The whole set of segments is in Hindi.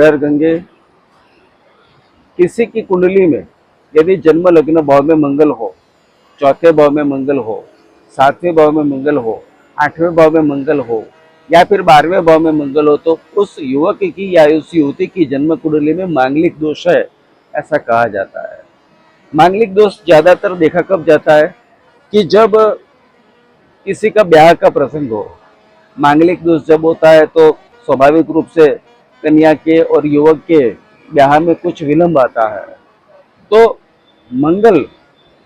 अगर गंगे किसी की कुंडली में यदि जन्म लग्न भाव में मंगल हो, चौथे भाव में मंगल हो, सातवें भाव में मंगल हो, आठवें भाव में मंगल हो या फिर 12वें भाव में मंगल हो, तो उस युवक की या उस युवती की जन्म कुंडली में मांगलिक दोष है, ऐसा कहा जाता है। मांगलिक दोष ज्यादातर देखा कब जाता है कि जब किसी का ब्याह का प्रसंग हो। मांगलिक दोष जब होता है तो स्वाभाविक रूप से कन्या के और युवक के ब्याह में कुछ विलंब आता है। तो मंगल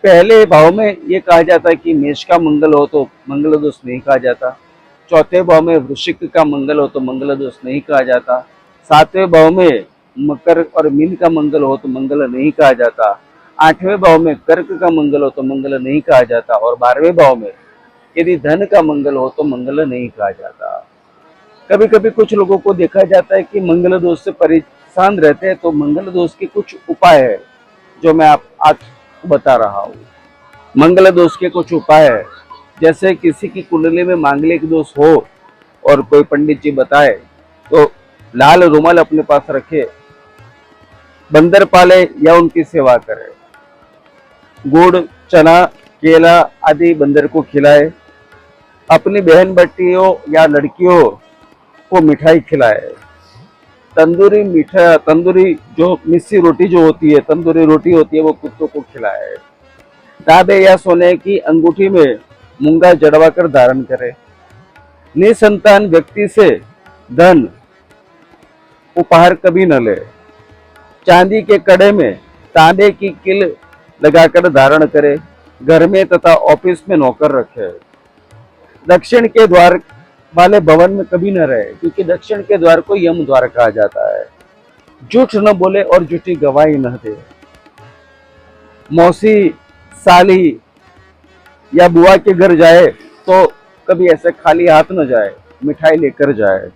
पहले भाव में ये कहा जाता है कि मेष का मंगल हो तो मंगल दोष नहीं कहा जाता। चौथे भाव में वृश्चिक का मंगल हो तो मंगल दोष नहीं कहा जाता। सातवें भाव में मकर और मीन का मंगल हो तो मंगल नहीं कहा जाता। आठवें भाव में कर्क का मंगल हो तो मंगल नहीं कहा जाता। और 12वें भाव में यदि धन का मंगल हो तो मंगल नहीं कहा जाता। कभी कभी कुछ लोगों को देखा जाता है कि मंगल दोष से परेशान रहते हैं, तो मंगल दोष के कुछ उपाय है जो मैं आज बता रहा हूँ। मंगल दोष के कुछ उपाय है, जैसे किसी की कुंडली में मांगलिक दोष हो और कोई पंडित जी बताए तो लाल रुमाल अपने पास रखे, बंदर पाले या उनकी सेवा करे, गुड़ चना केला आदि बंदर को खिलाए, अपनी बहन बेटियों या लड़कियों को मिठाई खिलाए, तंदूरी जो मिस्सी रोटी जो होती है, तंदूरी रोटी होती है, वो कुत्तों को खिलाए, तांबे या सोने की अंगूठी में मूंगा जड़वा कर धारण करे, निसंतान व्यक्ति से धन उपहार कभी न ले, चांदी के कड़े में तांबे की किल लगाकर धारण करे, घर में तथा ऑफिस में नौकर रखे, दक्षिण के द्वार वाले भवन में कभी न रहे, क्योंकि दक्षिण के द्वार को यम द्वार कहा जाता है, झूठ न बोले और झूठी गवाही न दे, मौसी साली या बुआ के घर जाए तो कभी ऐसे खाली हाथ न जाए, मिठाई लेकर जाए,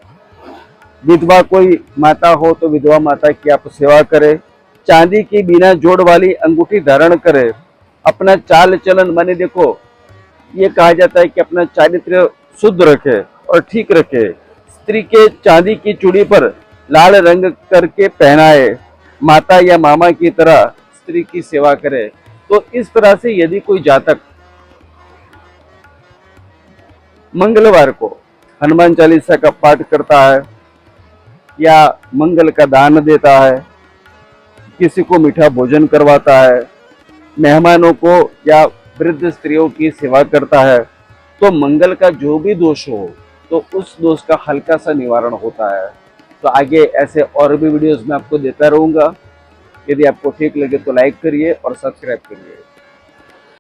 विधवा कोई माता हो तो विधवा माता की आप सेवा करे, चांदी की बिना जोड़ वाली अंगूठी धारण करे, अपना चाल चलन माने देखो ये कहा जाता है कि अपना चारित्र्य शुद्ध रखे और ठीक रखे, स्त्री के चांदी की चूड़ी पर लाल रंग करके पहनाए, माता या मामा की तरह स्त्री की सेवा करे। तो इस तरह से यदि कोई जातक मंगलवार को हनुमान चालीसा का पाठ करता है या मंगल का दान देता है, किसी को मीठा भोजन करवाता है, मेहमानों को या वृद्ध स्त्रियों की सेवा करता है, तो मंगल का जो भी दोष हो तो उस दोष का हल्का सा निवारण होता है। तो आगे ऐसे और भी वीडियोस मैं आपको देता रहूंगा। यदि आपको ठीक लगे तो लाइक करिए और सब्सक्राइब करिए।